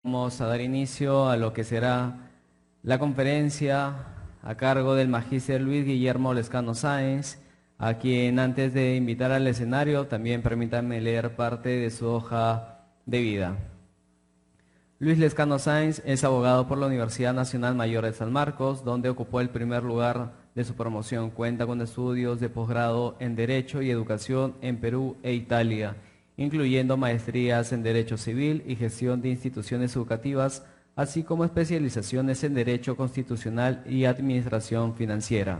Vamos a dar inicio a lo que será la conferencia a cargo del magíster Luis Guillermo Lescano Sáenz, a quien antes de invitar al escenario también permítanme leer parte de su hoja de vida. Luis Lescano Sáenz es abogado por la Universidad Nacional Mayor de San Marcos, donde ocupó el primer lugar de su promoción. Cuenta con estudios de posgrado en Derecho y Educación en Perú e Italia, incluyendo maestrías en Derecho Civil y Gestión de Instituciones Educativas, así como especializaciones en Derecho Constitucional y Administración Financiera.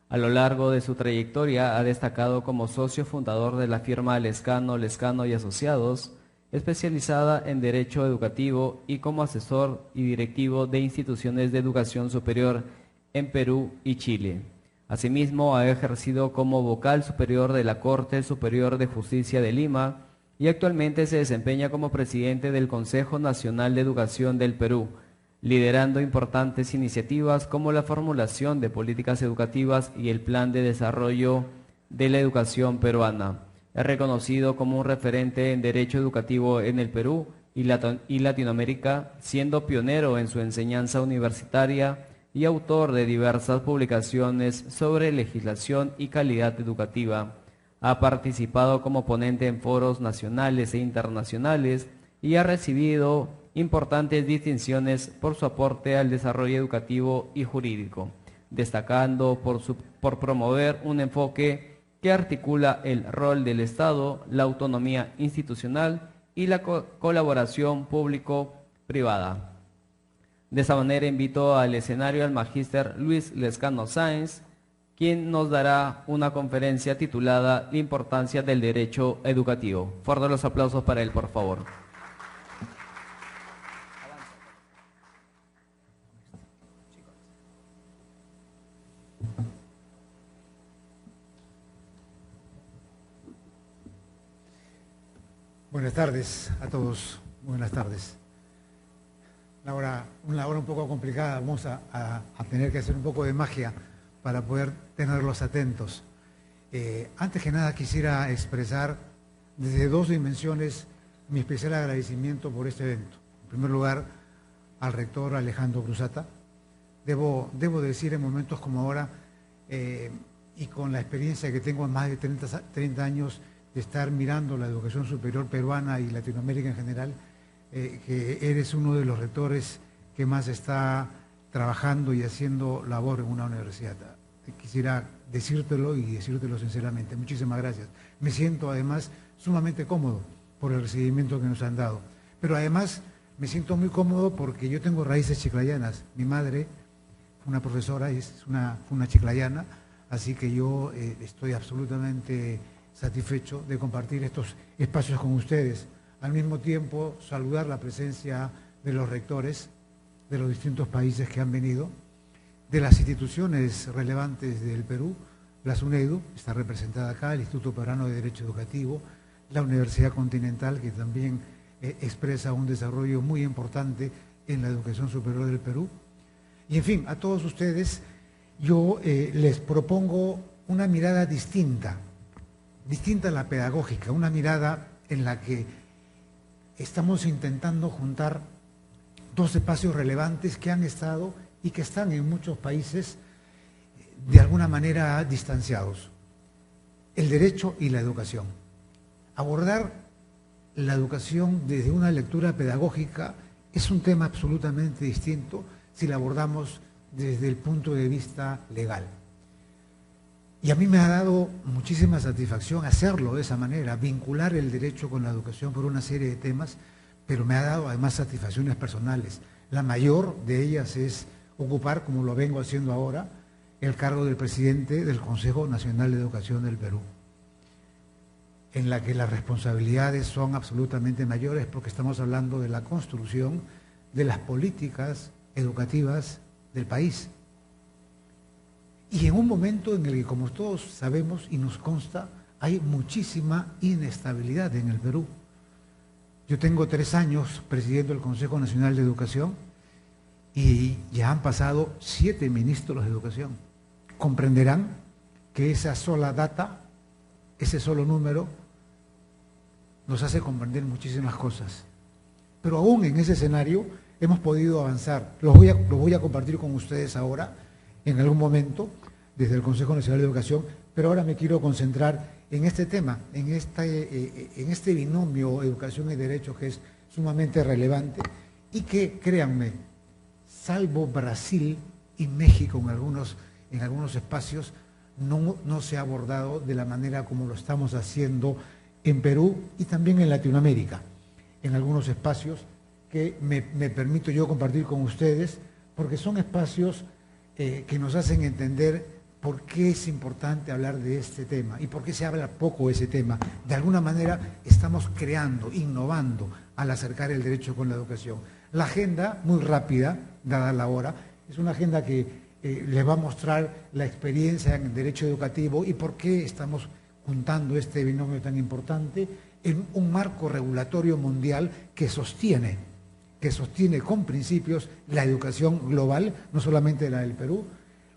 A lo largo de su trayectoria ha destacado como socio fundador de la firma Lescano, Lescano y Asociados, especializada en Derecho Educativo, y como asesor y directivo de instituciones de educación superior en Perú y Chile. Asimismo, ha ejercido como vocal superior de la Corte Superior de Justicia de Lima y actualmente se desempeña como presidente del Consejo Nacional de Educación del Perú, liderando importantes iniciativas como la formulación de políticas educativas y el Plan de Desarrollo de la Educación Peruana. Es reconocido como un referente en derecho educativo en el Perú y Latinoamérica, siendo pionero en su enseñanza universitaria y autor de diversas publicaciones sobre legislación y calidad educativa. Ha participado como ponente en foros nacionales e internacionales y ha recibido importantes distinciones por su aporte al desarrollo educativo y jurídico, destacando por promover un enfoque que articula el rol del Estado, la autonomía institucional y la colaboración público-privada. De esa manera invito al escenario al magíster Luis Lescano Sáenz, quien nos dará una conferencia titulada La importancia del derecho educativo. Fuerte los aplausos para él, por favor. Buenas tardes a todos, buenas tardes. Una hora un poco complicada, vamos a tener que hacer un poco de magia para poder tenerlos atentos. Antes que nada quisiera expresar desde dos dimensiones mi especial agradecimiento por este evento. En primer lugar, al rector Alejandro Cruzata. Debo decir en momentos como ahora, y con la experiencia que tengo en más de 30 años de estar mirando la educación superior peruana y Latinoamérica en general, que eres uno de los rectores que más está trabajando y haciendo labor en una universidad. Quisiera decírtelo y decírtelo sinceramente. Muchísimas gracias. Me siento además sumamente cómodo por el recibimiento que nos han dado. Pero además me siento muy cómodo porque yo tengo raíces chiclayanas. Mi madre fue una profesora, fue una chiclayana, así que yo estoy absolutamente satisfecho de compartir estos espacios con ustedes. Al mismo tiempo, saludar la presencia de los rectores de los distintos países que han venido, de las instituciones relevantes del Perú, la SUNEDU, está representada acá, el Instituto Peruano de Derecho Educativo, la Universidad Continental, que también expresa un desarrollo muy importante en la educación superior del Perú. Y en fin, a todos ustedes yo les propongo una mirada distinta a la pedagógica, una mirada en la que estamos intentando juntar dos espacios relevantes que han estado y que están en muchos países de alguna manera distanciados: el derecho y la educación. Abordar la educación desde una lectura pedagógica es un tema absolutamente distinto si la abordamos desde el punto de vista legal. Y a mí me ha dado muchísima satisfacción hacerlo de esa manera, vincular el derecho con la educación por una serie de temas, pero me ha dado además satisfacciones personales. La mayor de ellas es ocupar, como lo vengo haciendo ahora, el cargo del presidente del Consejo Nacional de Educación del Perú, en la que las responsabilidades son absolutamente mayores porque estamos hablando de la construcción de las políticas educativas del país. Y en un momento en el que, como todos sabemos y nos consta, hay muchísima inestabilidad en el Perú. Yo tengo 3 años presidiendo el Consejo Nacional de Educación y ya han pasado 7 ministros de Educación. Comprenderán que esa sola data, ese solo número, nos hace comprender muchísimas cosas. Pero aún en ese escenario hemos podido avanzar. Los voy a compartir con ustedes ahora, en algún momento, desde el Consejo Nacional de Educación, pero ahora me quiero concentrar en este tema, en este binomio educación y derechos que es sumamente relevante y que, créanme, salvo Brasil y México en algunos espacios, no se ha abordado de la manera como lo estamos haciendo en Perú y también en Latinoamérica, en algunos espacios que me permito yo compartir con ustedes, porque son espacios que nos hacen entender por qué es importante hablar de este tema y por qué se habla poco de ese tema. De alguna manera estamos creando, innovando al acercar el derecho con la educación. La agenda, muy rápida, dada la hora, es una agenda que les va a mostrar la experiencia en el derecho educativo y por qué estamos juntando este binomio tan importante en un marco regulatorio mundial que sostiene con principios la educación global, no solamente la del Perú,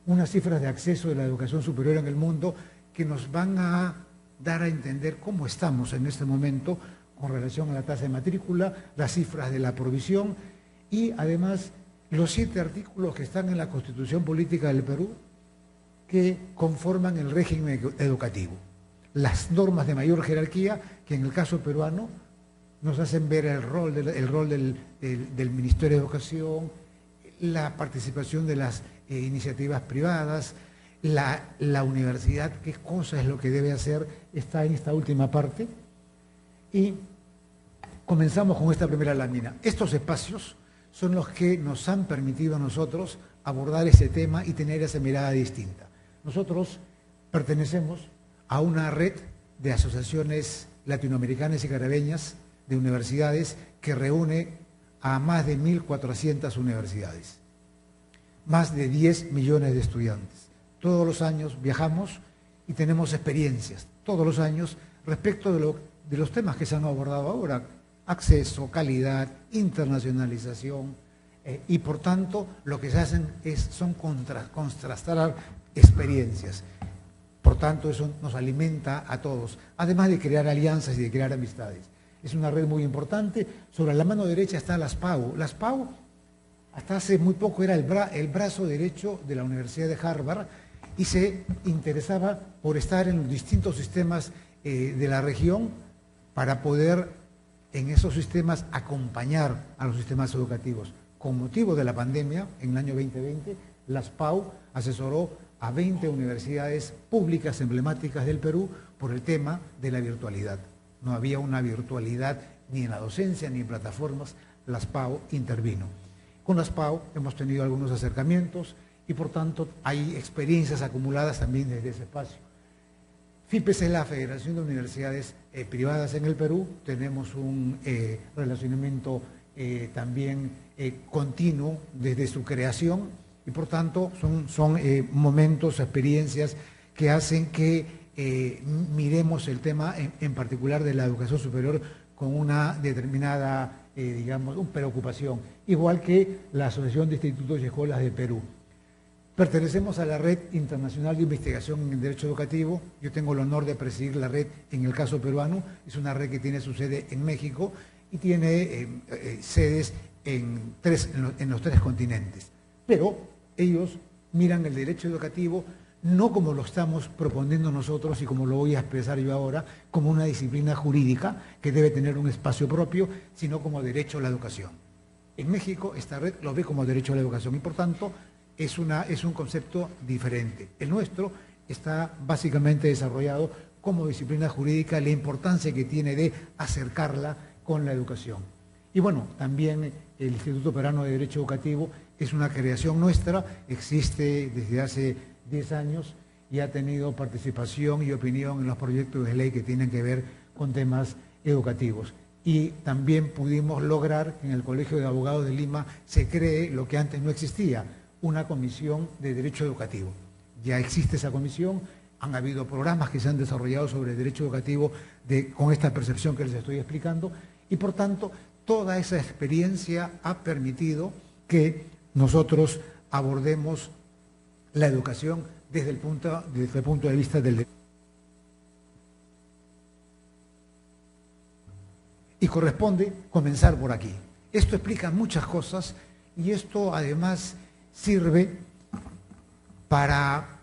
unas cifras de acceso de la educación superior en el mundo que nos van a dar a entender cómo estamos en este momento con relación a la tasa de matrícula, las cifras de la provisión y además los 7 artículos que están en la Constitución Política del Perú que conforman el régimen educativo. Las normas de mayor jerarquía que en el caso peruano nos hacen ver el rol del Ministerio de Educación, la participación de las iniciativas privadas, la universidad, qué cosa es lo que debe hacer, está en esta última parte. Y comenzamos con esta primera lámina. Estos espacios son los que nos han permitido a nosotros abordar ese tema y tener esa mirada distinta. Nosotros pertenecemos a una red de asociaciones latinoamericanas y caribeñas de universidades que reúne a más de 1.400 universidades, más de 10 millones de estudiantes. Todos los años viajamos y tenemos experiencias, todos los años, respecto de los temas que se han abordado ahora, acceso, calidad, internacionalización, y por tanto lo que se hacen son contrastar experiencias. Por tanto, eso nos alimenta a todos, además de crear alianzas y de crear amistades. Es una red muy importante. Sobre la mano derecha está las PAU. Las PAU, hasta hace muy poco, era el brazo derecho de la Universidad de Harvard y se interesaba por estar en los distintos sistemas de la región para poder en esos sistemas acompañar a los sistemas educativos. Con motivo de la pandemia, en el año 2020, las PAU asesoró a 20 universidades públicas emblemáticas del Perú por el tema de la virtualidad. No había una virtualidad ni en la docencia ni en plataformas, las PAU intervino. Con las PAU hemos tenido algunos acercamientos y por tanto hay experiencias acumuladas también desde ese espacio. FIPES es la Federación de Universidades Privadas en el Perú, tenemos un relacionamiento también continuo desde su creación y por tanto son momentos, experiencias que hacen que miremos el tema en particular de la educación superior con una determinada, preocupación, igual que la Asociación de Institutos y Escuelas de Perú. Pertenecemos a la Red Internacional de Investigación en el Derecho Educativo. Yo tengo el honor de presidir la red en el caso peruano. Es una red que tiene su sede en México y tiene sedes en los 3 continentes. Pero ellos miran el derecho educativo no como lo estamos proponiendo nosotros y como lo voy a expresar yo ahora, como una disciplina jurídica que debe tener un espacio propio, sino como derecho a la educación. En México esta red lo ve como derecho a la educación y por tanto es un concepto diferente. El nuestro está básicamente desarrollado como disciplina jurídica, la importancia que tiene de acercarla con la educación. Y bueno, también el Instituto Peruano de Derecho Educativo es una creación nuestra, existe desde hace 10 años y ha tenido participación y opinión en los proyectos de ley que tienen que ver con temas educativos. Y también pudimos lograr que en el Colegio de Abogados de Lima se cree lo que antes no existía, una comisión de derecho educativo. Ya existe esa comisión, han habido programas que se han desarrollado sobre el derecho educativo con esta percepción que les estoy explicando y por tanto toda esa experiencia ha permitido que nosotros abordemos la educación desde el punto de vista del derecho. Y corresponde comenzar por aquí. Esto explica muchas cosas y esto además sirve para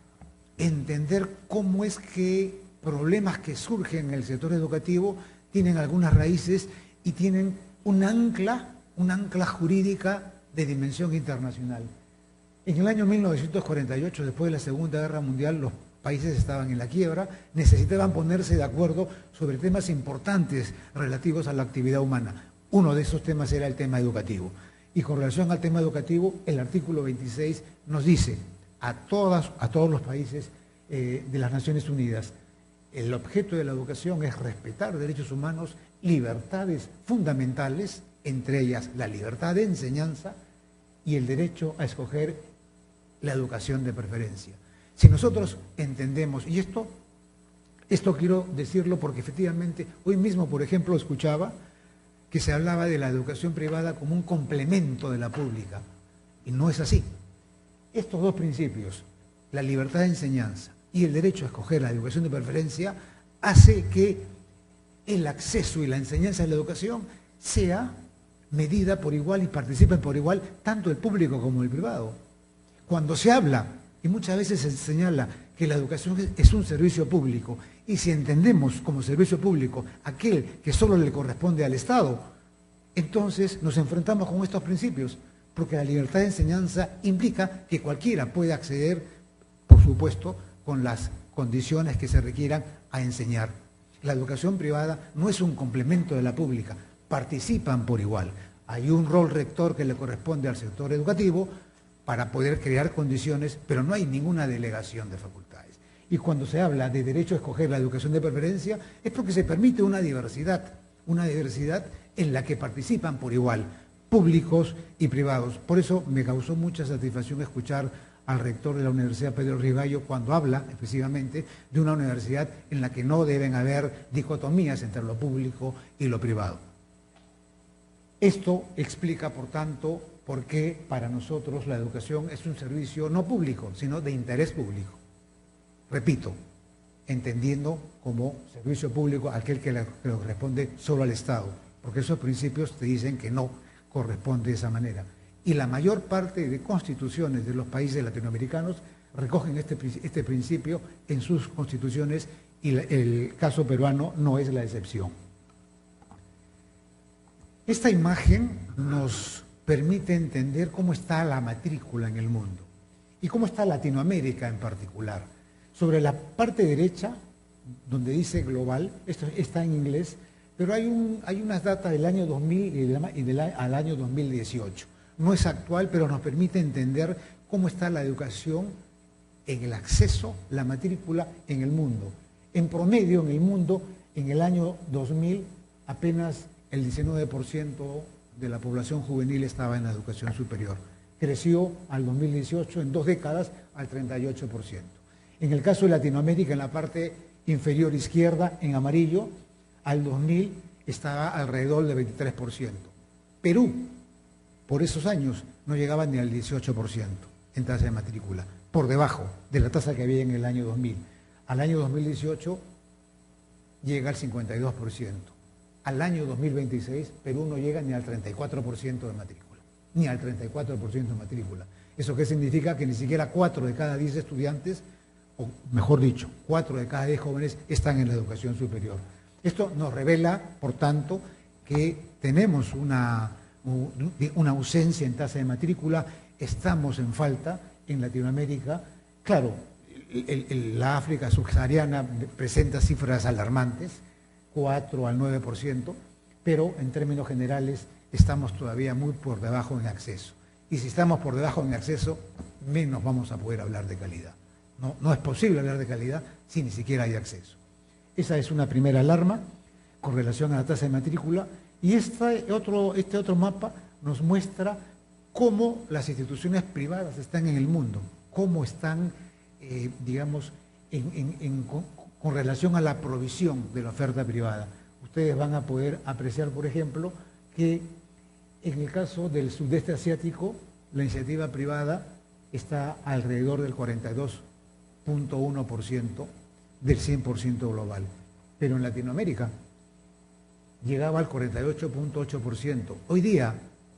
entender cómo es que problemas que surgen en el sector educativo tienen algunas raíces y tienen un ancla jurídica de dimensión internacional. En el año 1948, después de la Segunda Guerra Mundial, los países estaban en la quiebra, necesitaban ponerse de acuerdo sobre temas importantes relativos a la actividad humana. Uno de esos temas era el tema educativo. Y con relación al tema educativo, el artículo 26 nos dice a todos los países de las Naciones Unidas, el objeto de la educación es respetar derechos humanos, libertades fundamentales, entre ellas la libertad de enseñanza y el derecho a escoger la educación de preferencia. Si nosotros entendemos, y esto quiero decirlo porque efectivamente hoy mismo, por ejemplo, escuchaba que se hablaba de la educación privada como un complemento de la pública, y no es así. Estos dos principios, la libertad de enseñanza y el derecho a escoger la educación de preferencia, hace que el acceso y la enseñanza de la educación sea medida por igual y participen por igual tanto el público como el privado. Cuando se habla, y muchas veces se señala que la educación es un servicio público, y si entendemos como servicio público aquel que solo le corresponde al Estado, entonces nos enfrentamos con estos principios, porque la libertad de enseñanza implica que cualquiera puede acceder, por supuesto, con las condiciones que se requieran a enseñar. La educación privada no es un complemento de la pública, participan por igual. Hay un rol rector que le corresponde al sector educativo para poder crear condiciones, pero no hay ninguna delegación de facultades. Y cuando se habla de derecho a escoger la educación de preferencia, es porque se permite una diversidad en la que participan por igual, públicos y privados. Por eso me causó mucha satisfacción escuchar al rector de la Universidad Pedro Rivayo cuando habla específicamente de una universidad en la que no deben haber dicotomías entre lo público y lo privado. Esto explica, por tanto, por qué para nosotros la educación es un servicio no público, sino de interés público. Repito, entendiendo como servicio público aquel que le corresponde solo al Estado, porque esos principios te dicen que no corresponde de esa manera. Y la mayor parte de constituciones de los países latinoamericanos recogen este principio en sus constituciones y el caso peruano no es la excepción. Esta imagen nos permite entender cómo está la matrícula en el mundo y cómo está Latinoamérica en particular. Sobre la parte derecha, donde dice global, esto está en inglés, pero hay unas datas del año 2000 al año 2018. No es actual, pero nos permite entender cómo está la educación en el acceso, la matrícula en el mundo. En promedio, en el mundo, en el año 2000, apenas el 19% de la población juvenil estaba en la educación superior. Creció al 2018, en 2 décadas, al 38%. En el caso de Latinoamérica, en la parte inferior izquierda, en amarillo, al 2000 estaba alrededor del 23%. Perú, por esos años, no llegaba ni al 18% en tasa de matrícula, por debajo de la tasa que había en el año 2000. Al año 2018 llega al 52%. Al año 2026, Perú no llega ni al 34% de matrícula, ni al 34% de matrícula. ¿Eso qué significa? Que ni siquiera 4 de cada 10 estudiantes, o mejor dicho, 4 de cada 10 jóvenes están en la educación superior. Esto nos revela, por tanto, que tenemos una ausencia en tasa de matrícula, estamos en falta en Latinoamérica. Claro, la África subsahariana presenta cifras alarmantes, 4 al 9%, pero en términos generales estamos todavía muy por debajo en acceso. Y si estamos por debajo en acceso, menos vamos a poder hablar de calidad. No es posible hablar de calidad si ni siquiera hay acceso. Esa es una primera alarma con relación a la tasa de matrícula. Y este otro mapa nos muestra cómo las instituciones privadas están en el mundo, cómo están, digamos, con relación a la provisión de la oferta privada. Ustedes van a poder apreciar, por ejemplo, que en el caso del sudeste asiático, la iniciativa privada está alrededor del 42.1% del 100% global. Pero en Latinoamérica llegaba al 48.8%. Hoy día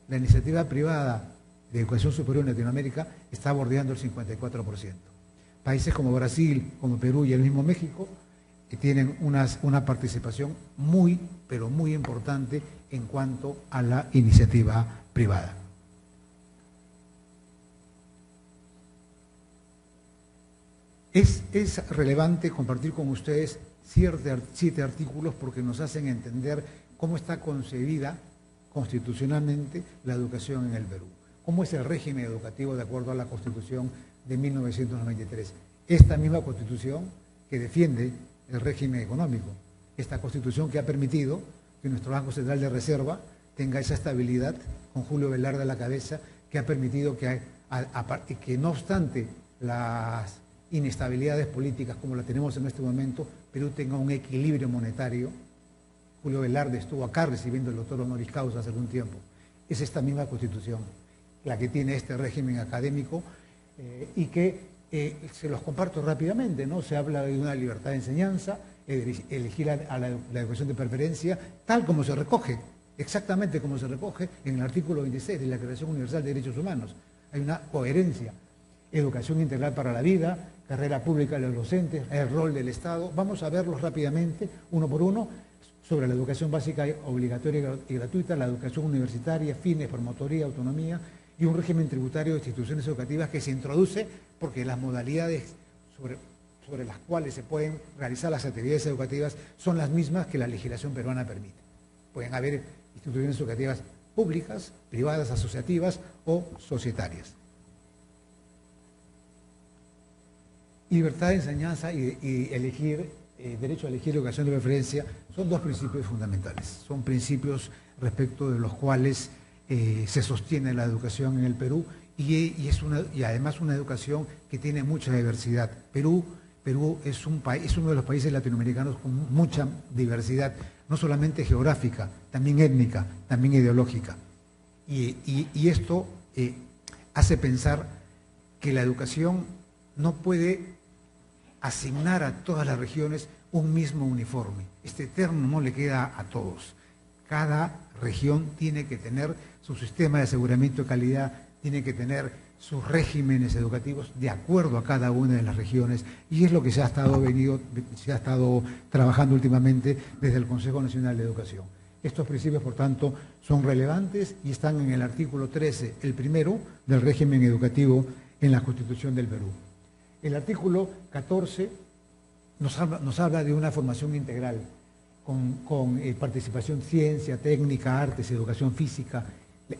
la iniciativa privada de educación superior en Latinoamérica está bordeando el 54%. Países como Brasil, como Perú y el mismo México tienen una participación muy, pero muy importante en cuanto a la iniciativa privada. Es relevante compartir con ustedes 7 artículos porque nos hacen entender cómo está concebida constitucionalmente la educación en el Perú, cómo es el régimen educativo de acuerdo a la Constitución de 1993. Esta misma Constitución que defiende el régimen económico, esta Constitución que ha permitido que nuestro Banco Central de Reserva tenga esa estabilidad con Julio Velarde a la cabeza, que ha permitido que no obstante las inestabilidades políticas como la tenemos en este momento, Perú tenga un equilibrio monetario. Julio Velarde estuvo acá recibiendo el doctor honoris causa hace algún tiempo. Es esta misma Constitución la que tiene este régimen académico y que se los comparto rápidamente, ¿no? Se habla de una libertad de enseñanza, elegir a la educación de preferencia, tal como se recoge, exactamente como se recoge en el artículo 26 de la Declaración Universal de Derechos Humanos. Hay una coherencia. Educación integral para la vida, carrera pública de los docentes, el rol del Estado. Vamos a verlos rápidamente, uno por uno, sobre la educación básica obligatoria y gratuita, la educación universitaria, fines, promotoría, autonomía y un régimen tributario de instituciones educativas que se introduce porque las modalidades sobre las cuales se pueden realizar las actividades educativas son las mismas que la legislación peruana permite. Pueden haber instituciones educativas públicas, privadas, asociativas o societarias. Libertad de enseñanza y derecho a elegir educación de preferencia son 2 principios fundamentales. Son principios respecto de los cuales se sostiene la educación en el Perú y además una educación que tiene mucha diversidad. Perú es uno de los países latinoamericanos con mucha diversidad, no solamente geográfica, también étnica, también ideológica. Y esto hace pensar que la educación no puede asignar a todas las regiones un mismo uniforme. Este termo no le queda a todos. Cada región tiene que tener su sistema de aseguramiento de calidad, tiene que tener sus regímenes educativos de acuerdo a cada una de las regiones, y es lo que se ha estado trabajando últimamente desde el Consejo Nacional de Educación. Estos principios, por tanto, son relevantes y están en el artículo 13, el primero, del régimen educativo en la Constitución del Perú. El artículo 14 nos habla de una formación integral con participación, ciencia, técnica, artes, educación física,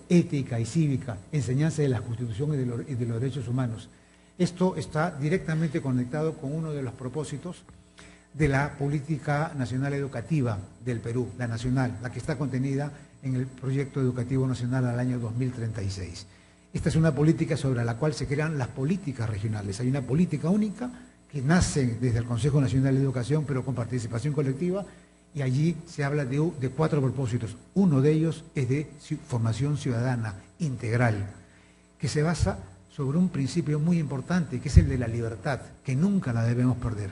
ética y cívica, enseñanza de la Constitución y de los derechos humanos. Esto está directamente conectado con uno de los propósitos de la Política Nacional Educativa del Perú, la nacional, la que está contenida en el Proyecto Educativo Nacional al año 2036. Esta es una política sobre la cual se crean las políticas regionales. Hay una política única que nace desde el Consejo Nacional de Educación, pero con participación colectiva, y allí se habla de 4 propósitos. Uno de ellos es de formación ciudadana integral, que se basa sobre un principio muy importante, que es el de la libertad, que nunca la debemos perder.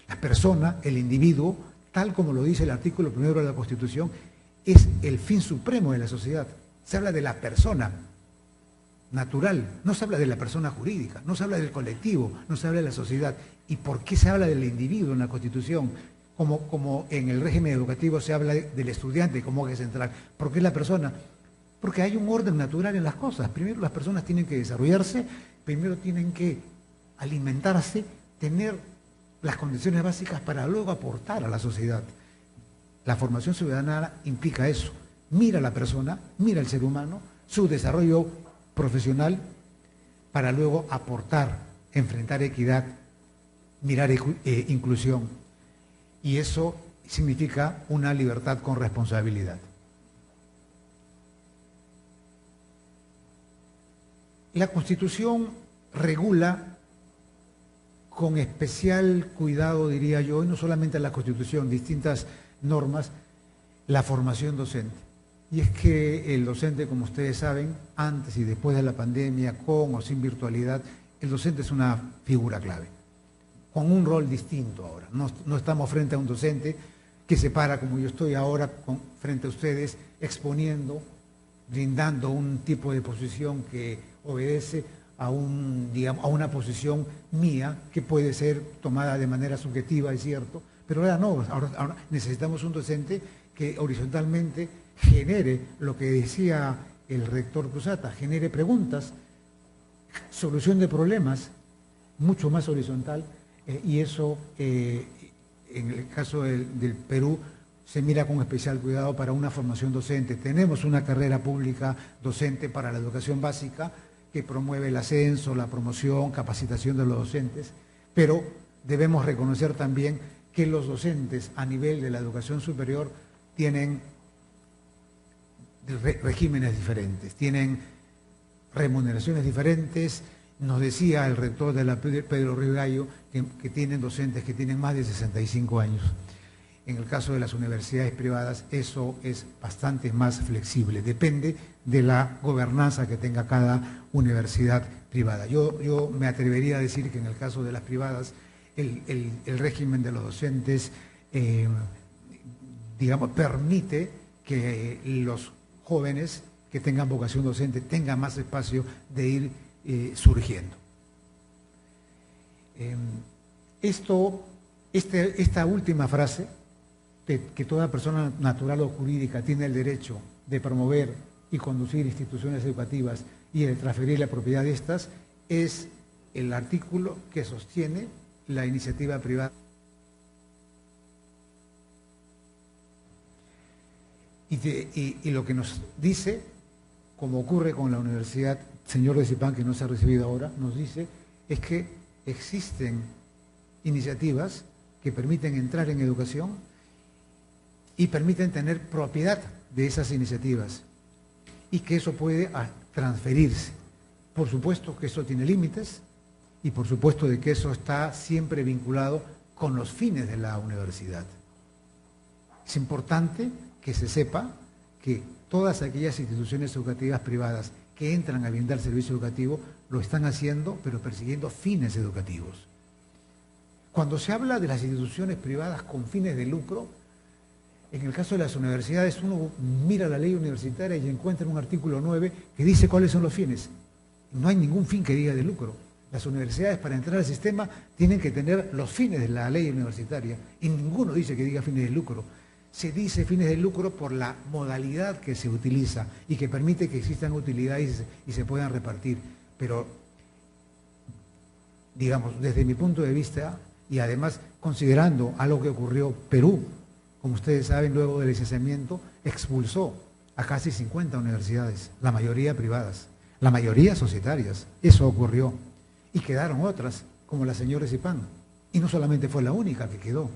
La persona, el individuo, tal como lo dice el artículo 1 de la Constitución, es el fin supremo de la sociedad. Se habla de la persona natural, no se habla de la persona jurídica, no se habla del colectivo, no se habla de la sociedad. ¿Y por qué se habla del individuo en la Constitución? Como en el régimen educativo se habla del estudiante como eje central. ¿Por qué la persona? Porque hay un orden natural en las cosas. Primero las personas tienen que desarrollarse, primero tienen que alimentarse, tener las condiciones básicas para luego aportar a la sociedad. La formación ciudadana implica eso. Mira a la persona, mira al ser humano, su desarrollo profesional, para luego aportar, enfrentar equidad, mirar inclusión. Y eso significa una libertad con responsabilidad. La Constitución regula con especial cuidado, diría yo, y no solamente la Constitución, distintas normas, la formación docente. Y es que el docente, como ustedes saben, antes y después de la pandemia, con o sin virtualidad, el docente es una figura clave, con un rol distinto ahora. No estamos frente a un docente que se para como yo estoy ahora frente a ustedes, exponiendo brindando un tipo de posición que obedece a una posición mía que puede ser tomada de manera subjetiva, es cierto, pero ahora no, ahora necesitamos un docente que horizontalmente genere lo que decía el rector Cruzata, genere preguntas, solución de problemas, mucho más horizontal, y eso en el caso del Perú se mira con especial cuidado para una formación docente. Tenemos una carrera pública docente para la educación básica que promueve el ascenso, la promoción, capacitación de los docentes, pero debemos reconocer también que los docentes a nivel de la educación superior tienen regímenes diferentes, tienen remuneraciones diferentes. Nos decía el rector de la Pedro Río Gallo que tienen docentes que tienen más de 65 años. En el caso de las universidades privadas eso es bastante más flexible, depende de la gobernanza que tenga cada universidad privada. Yo me atrevería a decir que en el caso de las privadas el régimen de los docentes digamos, permite que los jóvenes que tengan vocación docente tengan más espacio de ir surgiendo. Esta última frase, que toda persona natural o jurídica tiene el derecho de promover y conducir instituciones educativas y de transferir la propiedad de estas, es el artículo que sostiene la iniciativa privada. Y lo que nos dice, como ocurre con la Universidad Señor de Zipán, que no se ha recibido ahora, nos dice es que existen iniciativas que permiten entrar en educación y permiten tener propiedad de esas iniciativas y que eso puede transferirse. Por supuesto que eso tiene límites y por supuesto de que eso está siempre vinculado con los fines de la universidad. Es importante que se sepa que todas aquellas instituciones educativas privadas que entran a brindar servicio educativo lo están haciendo, pero persiguiendo fines educativos. Cuando se habla de las instituciones privadas con fines de lucro, en el caso de las universidades uno mira la ley universitaria y encuentra un artículo 9 que dice cuáles son los fines. No hay ningún fin que diga de lucro. Las universidades para entrar al sistema tienen que tener los fines de la ley universitaria y ninguno dice que diga fines de lucro. Se dice fines de lucro por la modalidad que se utiliza y que permite que existan utilidades y se puedan repartir. Pero, digamos, desde mi punto de vista, y además considerando algo que ocurrió Perú, como ustedes saben, luego del licenciamiento, expulsó a casi 50 universidades, la mayoría privadas, la mayoría societarias. Eso ocurrió. Y quedaron otras, como la señora Zipán. Y no solamente fue la única que quedó,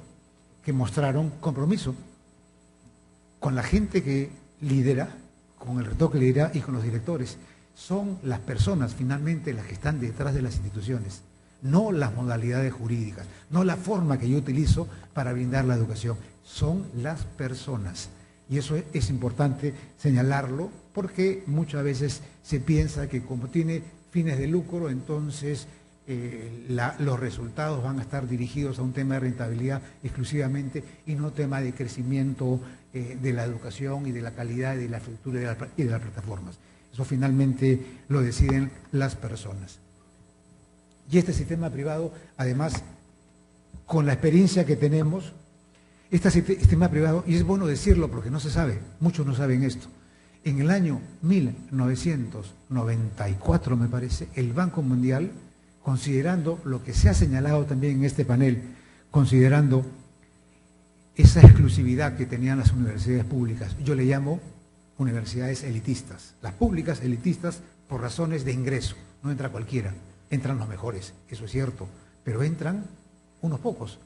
que mostraron compromiso con la gente que lidera, con el rector que lidera y con los directores. Son las personas finalmente las que están detrás de las instituciones, no las modalidades jurídicas, no la forma que yo utilizo para brindar la educación, son las personas. Y eso es importante señalarlo porque muchas veces se piensa que como tiene fines de lucro, entonces los resultados van a estar dirigidos a un tema de rentabilidad exclusivamente y no tema de crecimiento de la educación y de la calidad y de la estructura y de las plataformas. Eso finalmente lo deciden las personas. Y este sistema privado, además, con la experiencia que tenemos, este sistema privado, y es bueno decirlo porque no se sabe, muchos no saben esto, en el año 1994, me parece, el Banco Mundial, considerando lo que se ha señalado también en este panel, considerando esa exclusividad que tenían las universidades públicas, yo le llamo universidades elitistas, las públicas elitistas por razones de ingreso, no entra cualquiera, entran los mejores, eso es cierto, pero entran unos pocos.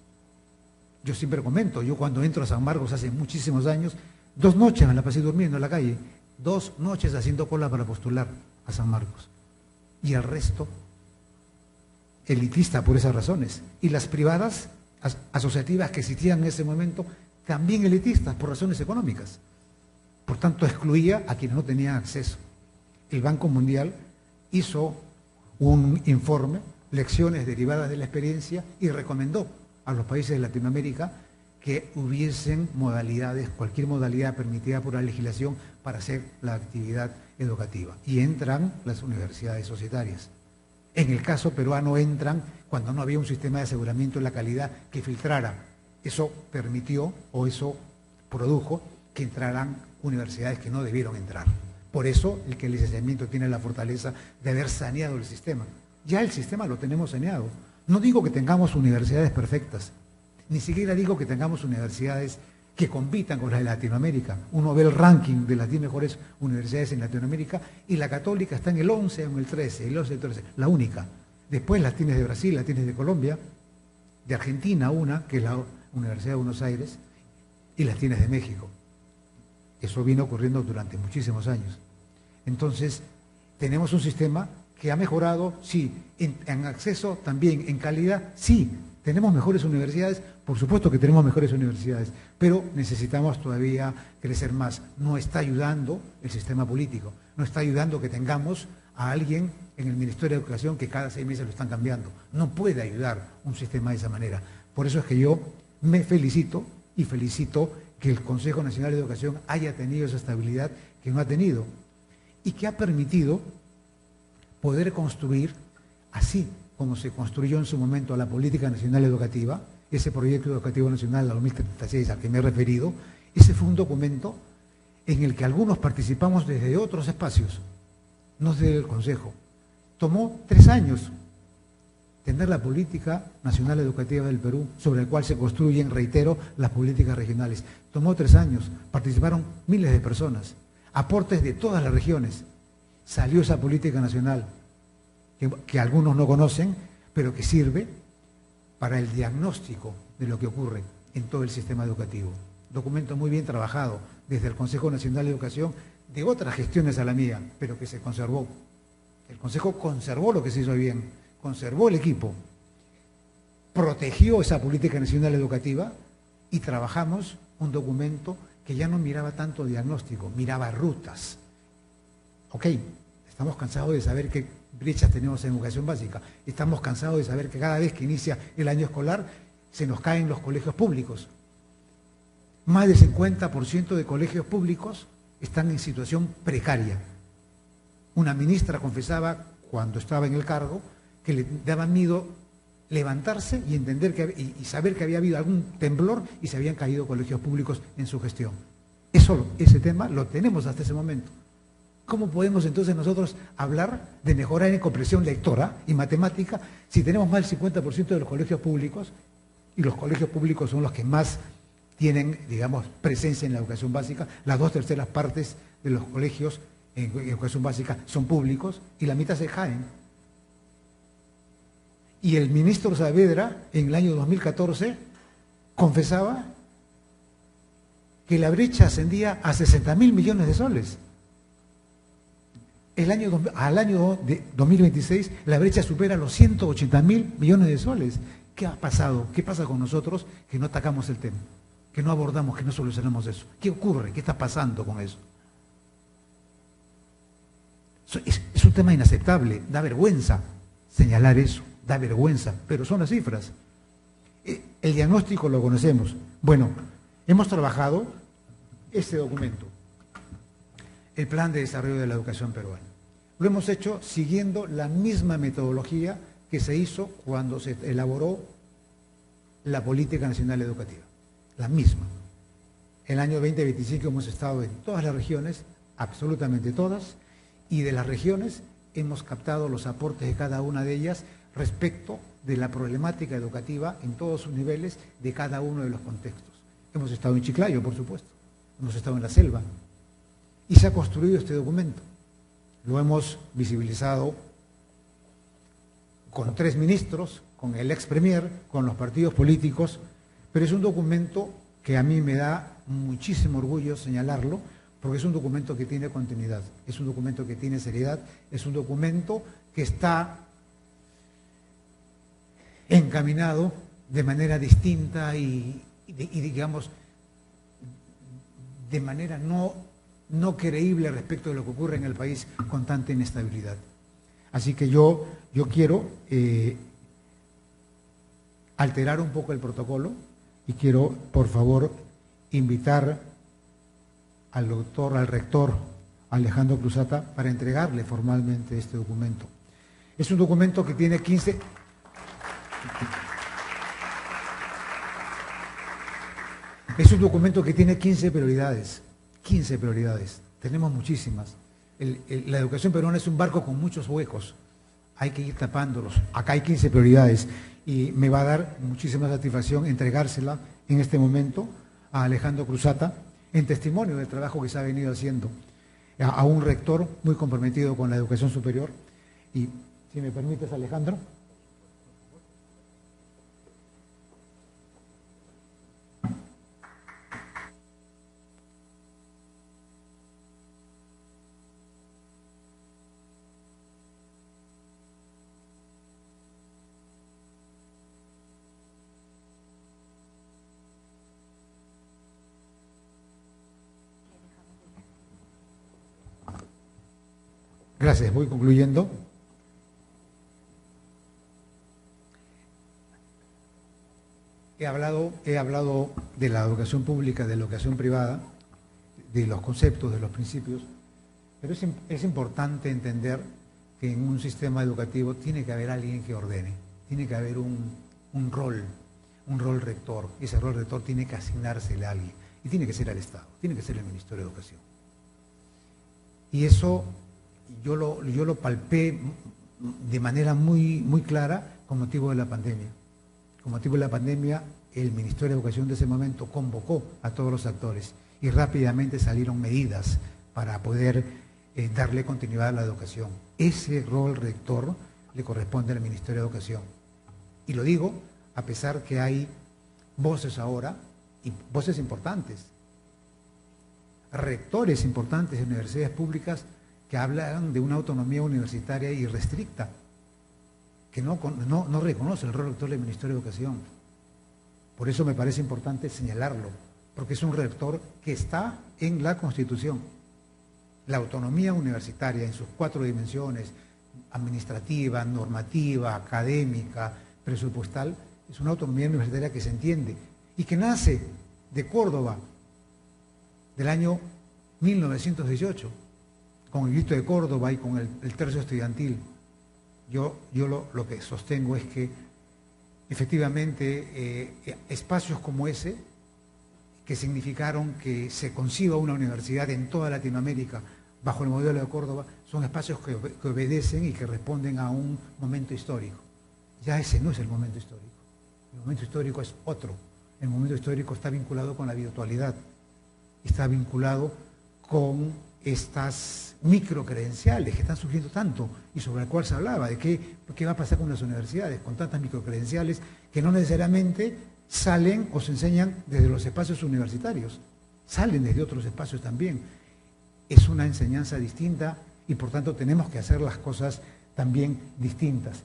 Yo siempre comento, yo cuando entro a San Marcos hace muchísimos años, 2 noches me la pasé durmiendo en la calle, 2 noches haciendo cola para postular a San Marcos. Y el resto, elitista por esas razones. Y las privadas asociativas que existían en ese momento, también elitistas por razones económicas. Por tanto, excluía a quienes no tenían acceso. El Banco Mundial hizo un informe, lecciones derivadas de la experiencia, y recomendó a los países de Latinoamérica que hubiesen modalidades, cualquier modalidad permitida por la legislación para hacer la actividad educativa. Y entran las universidades societarias. En el caso peruano entran cuando no había un sistema de aseguramiento de la calidad que filtrara. Eso permitió o eso produjo que entraran universidades que no debieron entrar. Por eso el que el licenciamiento tiene la fortaleza de haber saneado el sistema. Ya el sistema lo tenemos saneado. No digo que tengamos universidades perfectas, ni siquiera digo que tengamos universidades que compitan con las de Latinoamérica. Uno ve el ranking de las 10 mejores universidades en Latinoamérica y la Católica está en el 11 o en el 13, el 11 el 13, la única. Después las tienes de Brasil, las tienes de Colombia, de Argentina una, que es la Universidad de Buenos Aires, y las tienes de México. Eso vino ocurriendo durante muchísimos años. Entonces, tenemos un sistema que ha mejorado, sí, en acceso también, en calidad, sí. ¿Tenemos mejores universidades? Por supuesto que tenemos mejores universidades, pero necesitamos todavía crecer más. No está ayudando el sistema político, no está ayudando que tengamos a alguien en el Ministerio de Educación que cada 6 meses lo están cambiando. No puede ayudar un sistema de esa manera. Por eso es que yo me felicito y felicito que el Consejo Nacional de Educación haya tenido esa estabilidad que no ha tenido y que ha permitido poder construir así como se construyó en su momento la Política Nacional Educativa, ese proyecto educativo nacional de 2036 al que me he referido. Ese fue un documento en el que algunos participamos desde otros espacios, no desde el Consejo. Tomó 3 años tener la Política Nacional Educativa del Perú, sobre el cual se construyen, reitero, las políticas regionales. Tomó 3 años, participaron miles de personas, aportes de todas las regiones. Salió esa política nacional, que algunos no conocen, pero que sirve para el diagnóstico de lo que ocurre en todo el sistema educativo. Documento muy bien trabajado desde el Consejo Nacional de Educación, de otras gestiones a la mía, pero que se conservó. El Consejo conservó lo que se hizo bien, conservó el equipo, protegió esa política nacional educativa y trabajamos un documento que ya no miraba tanto diagnóstico, miraba rutas. Ok, estamos cansados de saber qué brechas tenemos en educación básica. Estamos cansados de saber que cada vez que inicia el año escolar se nos caen los colegios públicos. Más del 50% de colegios públicos están en situación precaria. Una ministra confesaba cuando estaba en el cargo que le daba miedo levantarse y entender y saber que había habido algún temblor y se habían caído colegios públicos en su gestión. Ese tema lo tenemos hasta ese momento. ¿Cómo podemos entonces nosotros hablar de mejorar en comprensión lectora y matemática si tenemos más del 50% de los colegios públicos, y los colegios públicos son los que más tienen, digamos, presencia en la educación básica? Las 2/3 partes de los colegios en educación básica son públicos y la mitad se caen. Y el ministro Saavedra, en el año 2014, confesaba que la brecha ascendía a 60.000 millones de soles. Al año de 2026 la brecha supera los 180.000 millones de soles. ¿Qué ha pasado? ¿Qué pasa con nosotros que no atacamos el tema? Que no abordamos, que no solucionamos eso. ¿Qué ocurre? ¿Qué está pasando con eso? Es un tema inaceptable, da vergüenza señalar eso, da vergüenza, pero son las cifras. El diagnóstico lo conocemos. Bueno, hemos trabajado este documento, el Plan de Desarrollo de la Educación Peruana. Lo hemos hecho siguiendo la misma metodología que se hizo cuando se elaboró la Política Nacional Educativa. La misma. El año 2025 hemos estado en todas las regiones, absolutamente todas, y de las regiones hemos captado los aportes de cada una de ellas respecto de la problemática educativa en todos sus niveles de cada uno de los contextos. Hemos estado en Chiclayo, por supuesto, hemos estado en la selva, y se ha construido este documento. Lo hemos visibilizado con 3 ministros, con el ex premier, con los partidos políticos, pero es un documento que a mí me da muchísimo orgullo señalarlo, porque es un documento que tiene continuidad, es un documento que tiene seriedad, es un documento que está encaminado de manera distinta y digamos, de manera no creíble respecto de lo que ocurre en el país con tanta inestabilidad. Así que yo quiero alterar un poco el protocolo y y quiero, por favor, invitar al doctor, al rector Alejandro Cruzata para entregarle formalmente este documento. Es un documento que tiene 15... Es un documento que tiene 15 prioridades. 15 prioridades. Tenemos muchísimas. La educación peruana es un barco con muchos huecos. Hay que ir tapándolos. Acá hay 15 prioridades y me va a dar muchísima satisfacción entregársela en este momento a Alejandro Cruzata en testimonio del trabajo que se ha venido haciendo a un rector muy comprometido con la educación superior. Y si me permites, Alejandro. Gracias, voy concluyendo. He hablado de la educación pública, de la educación privada, de los conceptos, de los principios, pero es importante entender que en un sistema educativo tiene que haber alguien que ordene, tiene que haber un rol rector, y ese rol rector tiene que asignársele a alguien, y tiene que ser al Estado, tiene que ser el Ministerio de Educación. Y eso yo lo palpé de manera muy clara con motivo de la pandemia. Con motivo de la pandemia, el Ministerio de Educación de ese momento convocó a todos los actores y rápidamente salieron medidas para poder darle continuidad a la educación. Ese rol rector le corresponde al Ministerio de Educación. Y lo digo a pesar que hay voces ahora, y voces importantes, rectores importantes de universidades públicas que hablan de una autonomía universitaria irrestricta, que no reconoce el rol rector del Ministerio de Educación. Por eso me parece importante señalarlo, porque es un rector que está en la Constitución. La autonomía universitaria en sus 4 dimensiones, administrativa, normativa, académica, presupuestal, es una autonomía universitaria que se entiende y que nace de Córdoba del año 1918, con el grito de Córdoba y con el tercio estudiantil. Yo lo que sostengo es que efectivamente espacios como ese, que significaron que se conciba una universidad en toda Latinoamérica bajo el modelo de Córdoba, son espacios que obedecen y que responden a un momento histórico. Ya ese no es el momento histórico. El momento histórico es otro. El momento histórico está vinculado con la virtualidad, está vinculado con estas microcredenciales que están surgiendo tanto y sobre el cual se hablaba, de qué va a pasar con las universidades, con tantas microcredenciales que no necesariamente salen o se enseñan desde los espacios universitarios, salen desde otros espacios también. Es una enseñanza distinta y por tanto tenemos que hacer las cosas también distintas.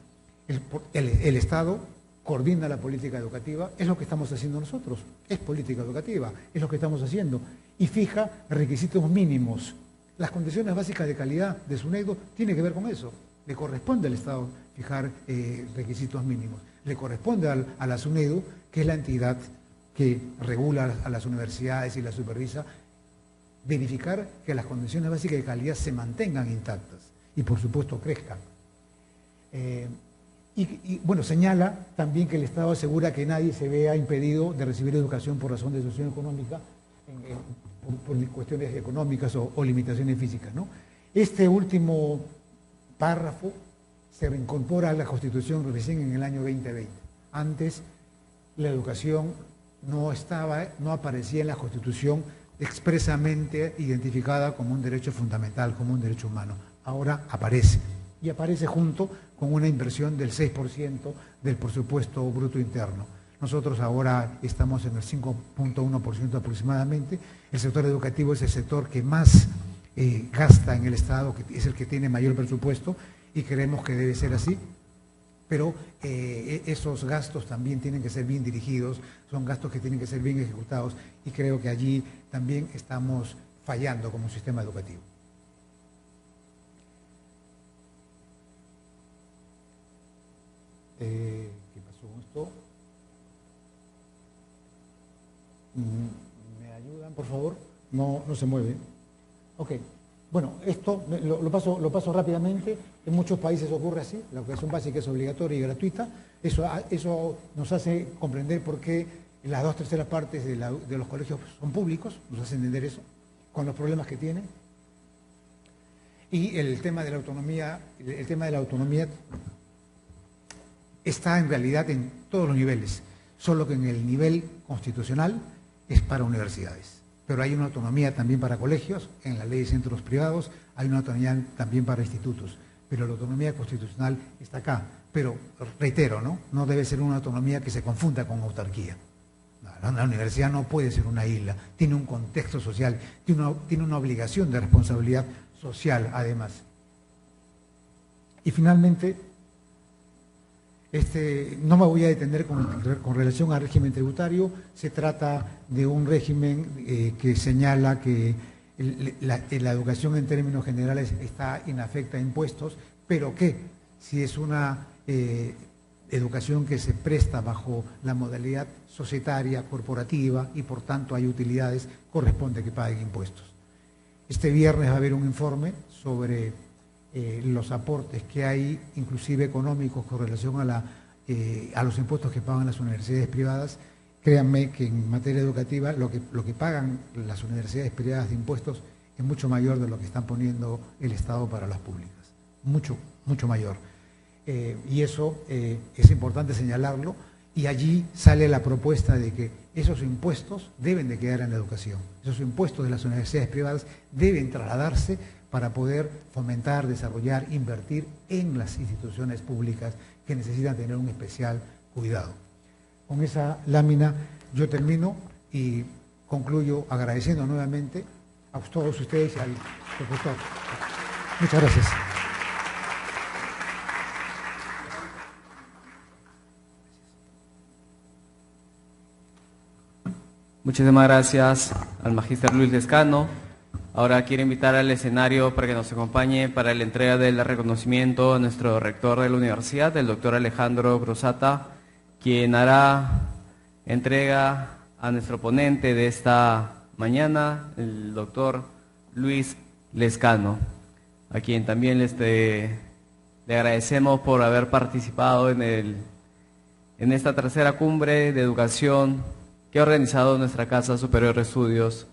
El Estado coordina la política educativa, es lo que estamos haciendo nosotros, es política educativa, es lo que estamos haciendo, y fija requisitos mínimos. Las condiciones básicas de calidad de SUNEDU tiene que ver con eso. Le corresponde al Estado fijar requisitos mínimos. Le corresponde a la SUNEDU, que es la entidad que regula a las universidades y las supervisa, verificar que las condiciones básicas de calidad se mantengan intactas y por supuesto crezcan. Bueno, señala también que el Estado asegura que nadie se vea impedido de recibir educación por razón de situación económica, por cuestiones económicas o limitaciones físicas, ¿no? Este último párrafo se reincorpora a la Constitución recién en el año 2020. Antes la educación no aparecía en la Constitución expresamente identificada como un derecho fundamental, como un derecho humano. Ahora aparece, y aparece junto con una inversión del 6% del presupuesto bruto interno. Nosotros ahora estamos en el 5.1% aproximadamente. El sector educativo es el sector que más gasta en el Estado, que es el que tiene mayor presupuesto, y creemos que debe ser así. Pero esos gastos también tienen que ser bien dirigidos, son gastos que tienen que ser bien ejecutados, y creo que allí también estamos fallando como sistema educativo. ¿Qué pasó con esto? ¿Me ayudan, por favor? No se mueve. Ok. Bueno, esto lo paso rápidamente. En muchos países ocurre así. La educación básica es obligatoria y gratuita. Eso nos hace comprender por qué las 2/3 partes de los colegios son públicos. Nos hace entender eso, con los problemas que tienen. Y el tema de la autonomía está en realidad en todos los niveles, solo que en el nivel constitucional es para universidades. Pero hay una autonomía también para colegios, en la ley de centros privados hay una autonomía también para institutos, pero la autonomía constitucional está acá. Pero, reitero, no debe ser una autonomía que se confunda con autarquía. La universidad no puede ser una isla, tiene un contexto social, tiene una obligación de responsabilidad social además. Y finalmente, no me voy a detener con relación al régimen tributario. Se trata de un régimen que señala que la educación en términos generales está inafecta a impuestos, pero que si es una educación que se presta bajo la modalidad societaria, corporativa, y por tanto hay utilidades, corresponde que paguen impuestos. Este viernes va a haber un informe sobre los aportes que hay, inclusive económicos, con relación a los impuestos que pagan las universidades privadas. Créanme que en materia educativa lo que pagan las universidades privadas de impuestos es mucho mayor de lo que están poniendo el Estado para las públicas. Mucho, mucho mayor. Y eso es importante señalarlo, y allí sale la propuesta de que esos impuestos deben de quedar en la educación. Esos impuestos de las universidades privadas deben trasladarse para poder fomentar, desarrollar, invertir en las instituciones públicas que necesitan tener un especial cuidado. Con esa lámina yo termino y concluyo agradeciendo nuevamente a todos ustedes y al profesor. Muchas gracias. Muchísimas gracias al magíster Luis Lescano. Ahora quiero invitar al escenario para que nos acompañe para la entrega del reconocimiento a nuestro rector de la universidad, el doctor Alejandro Cruzata, quien hará entrega a nuestro ponente de esta mañana, el doctor Luis Lescano, a quien también le agradecemos por haber participado en esta tercera cumbre de educación que ha organizado nuestra Casa Superior de Estudios